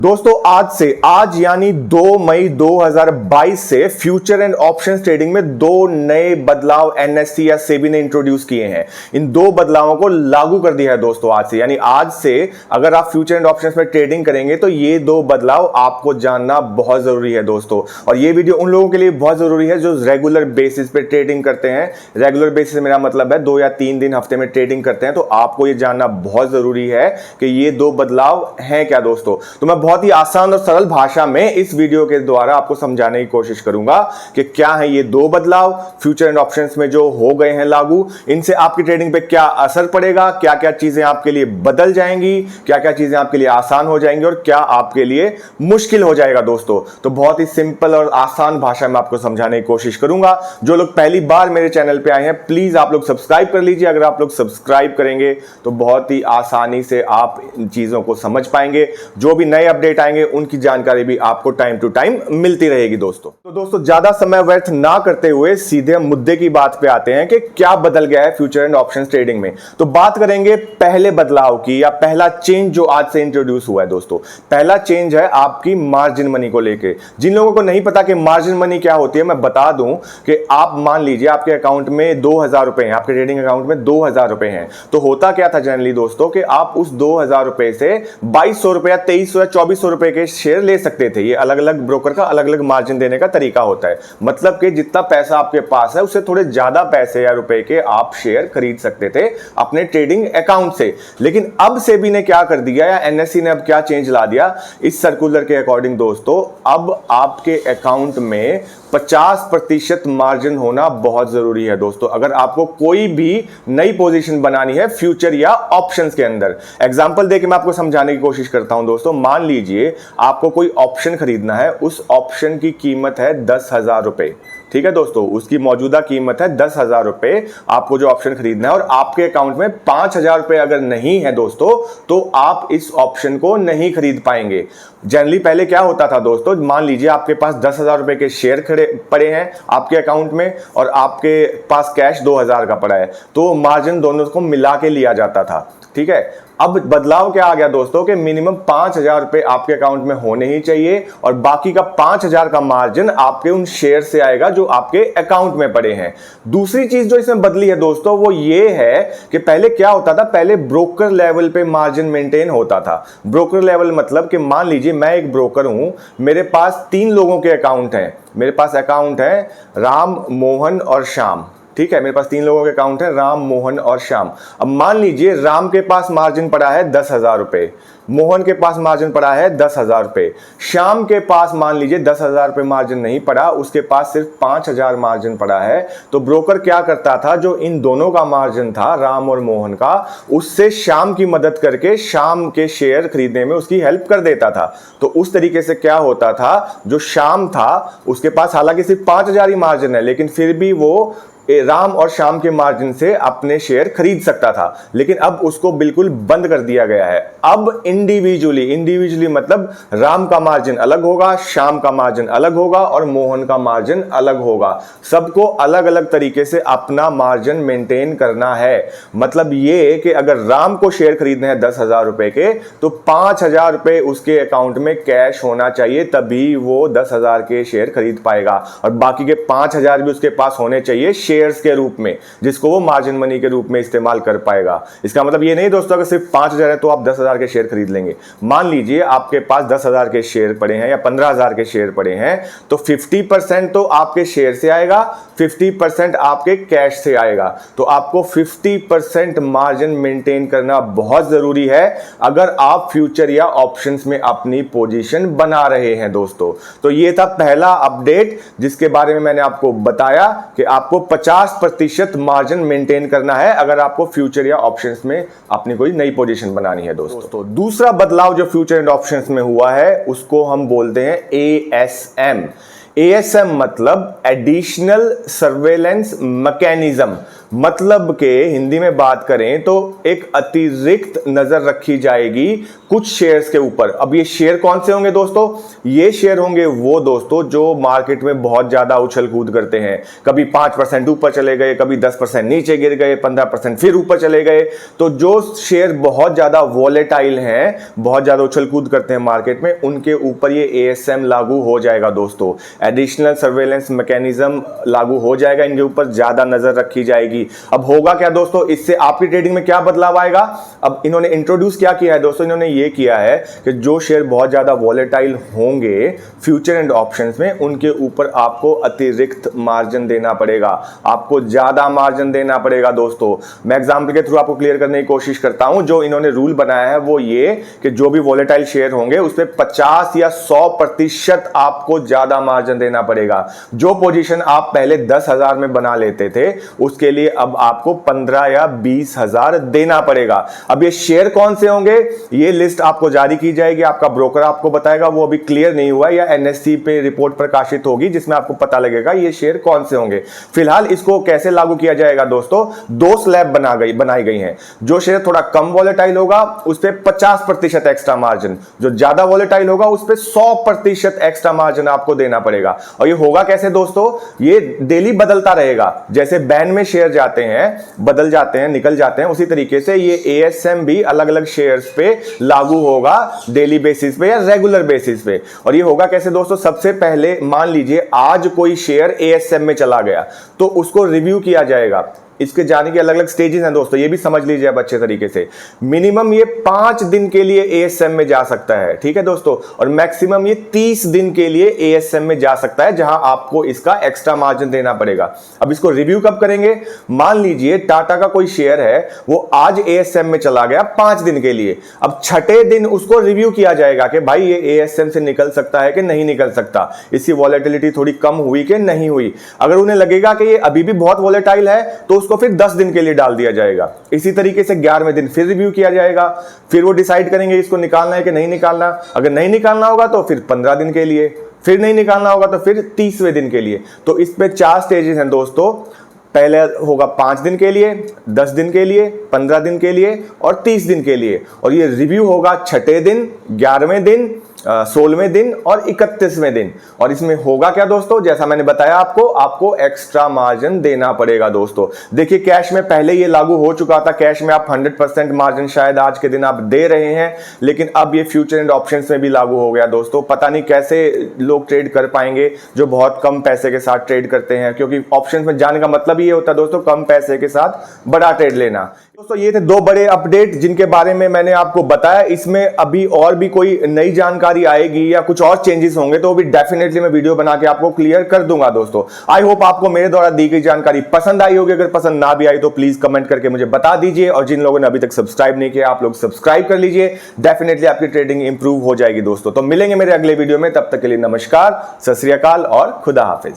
दोस्तों आज यानी 2 मई 2022 से फ्यूचर एंड ऑप्शंस ट्रेडिंग में दो नए बदलाव एनएससी या सेबी ने इंट्रोड्यूस किए हैं। इन दो बदलावों को लागू कर दिया है दोस्तों आज से, यानी आज से अगर आप फ्यूचर एंड ऑप्शंस में ट्रेडिंग करेंगे तो ये दो बदलाव आपको जानना बहुत जरूरी है दोस्तों। और ये वीडियो उन लोगों के लिए बहुत जरूरी है जो रेगुलर बेसिस पे ट्रेडिंग करते हैं। रेगुलर बेसिस मेरा मतलब है 2 या 3 दिन हफ्ते में ट्रेडिंग करते हैं, तो आपको ये जानना बहुत जरूरी है कि ये दो बदलाव हैं क्या दोस्तों। तो मैं बहुत ही आसान और सरल भाषा में इस वीडियो के द्वारा आपको समझाने की कोशिश करूंगा कि क्या है ये दो बदलाव फ्यूचर एंड ऑप्शंस में जो हो गए हैं लागू। इनसे आपकी ट्रेडिंग पे क्या असर पड़ेगा, क्या क्या चीजें आपके लिए बदल जाएंगी, क्या क्या चीजें आपके लिए आसान हो जाएंगी और क्या आपके लिए मुश्किल हो जाएगा दोस्तों। तो बहुत ही सिंपल और आसान भाषा में आपको समझाने की कोशिश करूंगा। जो लोग पहली बार मेरे चैनल पे आए हैं प्लीज आप लोग सब्सक्राइब कर लीजिए। अगर आप लोग सब्सक्राइब करेंगे तो बहुत ही आसानी से आप इन चीजों को समझ पाएंगे। जो भी नए अपडेट आएंगे उनकी जानकारी भी आपको टाइम टू टाइम मिलती रहेगी दोस्तों। तो दोस्तों ज्यादा समय व्यर्थ ना करते हुए सीधे मुद्दे की बात पे आते हैं कि क्या बदल गया है फ्यूचर एंड ऑप्शंस ट्रेडिंग में। तो बात करेंगे पहले बदलाव की या पहला चेंज जो आज से इंट्रोड्यूस हुआ है दोस्तों। पहला चेंज है आपकी मार्जिन मनी को लेके। जिन लोगों को नहीं पता कि मार्जिन मनी क्या होती है मैं बता दूं कि आप मान लीजिए आपके अकाउंट में 2000 रुपए हैं, आपके ट्रेडिंग अकाउंट में 2000 रुपए हैं। तो होता क्या था जनरली दोस्तों कि आप उस 2000 रुपए से 2200 रुपए या 2300 या 2400 रुपए के शेयर ले सकते थे। ये अलग अलग ब्रोकर का अलग अलग मार्जिन देने का तरीका होता है। मतलब कि जितना पैसा आपके पास है उससे थोड़े ज्यादा पैसे या रुपए के आप शेयर खरीद सकते थे अपने ट्रेडिंग अकाउंट से। लेकिन अब सेबी ने क्या कर दिया या एनएससी ने अब क्या चेंज ला दिया इस सर्कुलर के अकॉर्डिंग दोस्तों, अब आपके अकाउंट में 50% मार्जिन होना बहुत जरूरी है दोस्तों। अगर आपको कोई भी नई पोजीशन बनानी है फ्यूचर या ऑप्शंस के अंदर। एग्जांपल देके मैं आपको समझाने की कोशिश करता हूं दोस्तों। मान लीजिए आपको कोई ऑप्शन खरीदना है, उस ऑप्शन की कीमत है 10,000 रुपए। ठीक है दोस्तों, उसकी मौजूदा कीमत है 10,000 रुपए। आपको जो ऑप्शन खरीदना है और आपके अकाउंट में 5,000 रुपए अगर नहीं है दोस्तों तो आप इस ऑप्शन को नहीं खरीद पाएंगे। जनरली पहले क्या होता था दोस्तों, मान लीजिए आपके पास 10,000 रुपए के शेयर खड़े पड़े हैं आपके अकाउंट में और आपके पास कैश 2,000 का पड़ा है, तो मार्जिन दोनों को मिला के लिया जाता था। ठीक है, अब बदलाव क्या आ गया दोस्तों कि मिनिमम 5,000 रुपए आपके अकाउंट में होने ही चाहिए और बाकी का 5,000 का मार्जिन आपके उन शेयर से आएगा जो आपके अकाउंट में पड़े हैं। दूसरी चीज जो इसमें बदली है दोस्तों वो ये है कि पहले क्या होता था, पहले ब्रोकर लेवल पे मार्जिन मेंटेन होता था। ब्रोकर लेवल मतलब कि मान लीजिए मैं एक ब्रोकर हूं, मेरे पास 3 लोगों के अकाउंट हैं। मेरे पास अकाउंट है राम, मोहन और श्याम। ठीक है, मेरे पास 3 लोगों के अकाउंट है राम, मोहन और श्याम। अब मान लीजिए राम के पास मार्जिन पड़ा है 10,000 रुपए, मोहन के पास मार्जिन पड़ा है 10,000 रुपए, श्याम के पास मान लीजिए 10,000 रुपए मार्जिन नहीं पड़ा, उसके पास सिर्फ 5,000 मार्जिन पड़ा है। तो ब्रोकर क्या करता था, जो इन दोनों का मार्जिन था राम और मोहन का, उससे श्याम की मदद करके श्याम के शेयर खरीदने में उसकी हेल्प कर देता था। तो उस तरीके से क्या होता था, जो श्याम था उसके पास हालांकि सिर्फ 5,000 ही मार्जिन है लेकिन फिर भी वो राम और श्याम के मार्जिन से अपने शेयर खरीद सकता था। लेकिन अब उसको बिल्कुल बंद कर दिया गया है। अब इंडिविजुअली मतलब राम का मार्जिन अलग होगा, श्याम का मार्जिन अलग होगा और मोहन का मार्जिन अलग होगा। सबको अलग अलग तरीके से अपना मार्जिन मेंटेन करना है। मतलब ये कि अगर राम को शेयर खरीदने हैं 10,000 रुपए के तो 5,000 रुपए उसके अकाउंट में कैश होना चाहिए, तभी वो 10,000 के शेयर खरीद पाएगा। और बाकी के 5,000 भी उसके पास होने चाहिए शेयर्स के रूप में, जिसको वो मार्जिन मनी के रूप में इस्तेमाल कर पाएगा। इसका मतलब ये नहीं दोस्तों कि सिर्फ 5,000 है तो आप 10,000 के शेयर खरीद लेंगे। मान लीजिए आपके पास 10,000 के शेयर पड़े हैं या 15,000 के शेयर पड़े हैं, तो 50% तो आपके शेयर से आएगा, 50% आपके कैश से आएगा। तो आपको 50% मार्जिन मेंटेन करना बहुत जरूरी है अगर आप फ्यूचर या ऑप्शंस में अपनी पोजीशन बना रहे हैं दोस्तों। तो ये था पहला अपडेट जिसके बारे में मैंने आपको बताया कि आपको 50% मार्जिन मेंटेन करना है अगर आपको फ्यूचर या ऑप्शंस में अपनी कोई नई पोजीशन बनानी है दोस्तों। दूसरा बदलाव जो फ्यूचर एंड ऑप्शंस में हुआ है उसको हम बोलते हैं ASM। ASM मतलब एडिशनल सर्वेलेंस मैकेनिज्म। मतलब के हिंदी में बात करें तो एक अतिरिक्त नजर रखी जाएगी कुछ शेयर्स के ऊपर। अब ये शेयर कौन से होंगे दोस्तों? ये शेयर होंगे वो दोस्तों जो मार्केट में बहुत ज्यादा उछल कूद करते हैं। कभी 5% ऊपर चले गए, कभी 10% नीचे गिर गए, 15% फिर ऊपर चले गए। तो जो शेयर बहुत ज्यादा वॉलेटाइल हैं, बहुत ज्यादा उछल कूद करते हैं मार्केट में, उनके ऊपर ये एएसएम लागू हो जाएगा दोस्तों। एडिशनल सर्वेलेंस मैकेनिज्म लागू हो जाएगा, इनके ऊपर ज्यादा नजर रखी जाएगी। अब होगा क्या दोस्तों, इससे आपकी ट्रेडिंग में क्या बदलाव आएगा? अब इन्होंने इंट्रोड्यूस क्या किया है दोस्तों, इन्होंने ये किया है कि जो शेयर बहुत ज्यादा वॉलेटाइल होंगे फ्यूचर एंड ऑप्शंस में, उनके ऊपर आपको अतिरिक्त मार्जिन देना पड़ेगा, आपको ज्यादा मार्जिन देना पड़ेगा दोस्तों। मैं एग्जांपल के थ्रू आपको क्लियर करने की कोशिश करता हूं। जो इन्होंने रूल बनाया है वो ये कि जो भी वॉलेटाइल शेयर होंगे उस पे 50 या 100% आपको ज्यादा मार्जिन देना पड़ेगा। जो पोजीशन आप पहले 10,000 में बना लेते थे उसके लिए अब आपको 15 या 20,000 देना पड़ेगा। अब ये शेयर कौन से होंगे, ये लिस्ट आपको जारी की जाएगी, आपका ब्रोकर आपको बताएगा। वो अभी क्लियर नहीं हुआ, या एनएससी पे रिपोर्ट प्रकाशित होगी जिसमें आपको पता लगेगा ये शेयर कौन से होंगे। फिलहाल इसको कैसे लागू किया जाएगा दोस्तों, 2 स्लैब बनाई गई हैं। जो शेयर थोड़ा कम वॉलेटाइल होगा उस पर 50% एक्स्ट्रा मार्जिन, जो ज्यादा वॉलेटाइल होगा उस पर 100% एक्स्ट्रा मार्जिन आपको देना पड़ेगा। और ये होगा कैसे दोस्तों, ये डेली बदलता रहेगा। जैसे बैन में शेयर जाते हैं, बदल जाते हैं, निकल जाते हैं, उसी तरीके से ये एएसएम भी अलग अलग शेयर्स पे लागू होगा, डेली बेसिस पे या रेगुलर बेसिस पे। और ये होगा कैसे दोस्तों, सबसे पहले मान लीजिए आज कोई शेयर एएसएम में चला गया तो उसको रिव्यू किया जाएगा। इसके जाने के अलग अलग स्टेजेस हैं दोस्तों, ये भी समझ लीजिए आप अच्छे तरीके से। मिनिमम ये 5 दिन के लिए एएसएम में जा सकता है, ठीक है दोस्तों, और मैक्सिमम ये 30 दिन के लिए एएसएम में जा सकता है, जहां आपको इसका एक्स्ट्रा मार्जिन देना पड़ेगा। अब इसको रिव्यू कब करेंगे, मान लीजिए टाटा का कोई शेयर है, वो आज एएसएम में चला गया 5 दिन के लिए। अब छठे दिन उसको रिव्यू किया जाएगा कि भाई ये एएसएम से निकल सकता है कि नहीं निकल सकता, इसकी वॉलेटिलिटी थोड़ी कम हुई कि नहीं हुई। अगर उन्हें लगेगा कि ये अभी भी बहुत वॉलेटाइल है तो उसको फिर 10 दिन के लिए डाल दिया जाएगा। इसी तरीके से 11वें दिन फिर रिव्यू किया जाएगा, फिर वो डिसाइड करेंगे इसको निकालना है कि नहीं निकालना। अगर नहीं निकालना होगा तो फिर 15 दिन के लिए, फिर नहीं निकालना होगा तो फिर 30वें दिन के लिए। तो इस पे 4 स्टेजेस हैं दोस्तों। पहले होगा 5 दिन के लिए, 10 दिन के लिए, 15 दिन के लिए और 30 दिन के लिए। और ये रिव्यू होगा छठे दिन, 11वें दिन, 16वें दिन और 31वें दिन। और इसमें होगा क्या दोस्तों, जैसा मैंने बताया आपको एक्स्ट्रा मार्जिन देना पड़ेगा दोस्तों। देखिए कैश में पहले ये लागू हो चुका था, कैश में आप 100% मार्जिन शायद आज के दिन आप दे रहे हैं, लेकिन अब ये फ्यूचर एंड ऑप्शंस में भी लागू हो गया दोस्तों। पता नहीं कैसे लोग ट्रेड कर पाएंगे जो बहुत कम पैसे के साथ ट्रेड करते हैं, क्योंकि ऑप्शंस में जाने का मतलब ये होता है दोस्तों कम पैसे के साथ बड़ा ट्रेड लेना। दोस्तों ये थे 2 बड़े अपडेट जिनके बारे में मैंने आपको बताया। इसमें अभी और भी कोई नई जानकारी आएगी या कुछ और चेंजेस होंगे तो भी डेफिनेटली मैं वीडियो बना के आपको क्लियर कर दूंगा दोस्तों। आई होप आपको मेरे द्वारा दी गई जानकारी पसंद आई होगी। अगर पसंद ना भी आई तो प्लीज कमेंट करके मुझे बता दीजिए, और जिन लोगों ने अभी तक सब्सक्राइब नहीं किया आप लोग सब्सक्राइब कर लीजिए। डेफिनेटली आपकी ट्रेडिंग इंप्रूव हो जाएगी दोस्तों। तो मिलेंगे मेरे अगले वीडियो में, तब तक के लिए नमस्कार, सत श्री अकाल और खुदा हाफिज।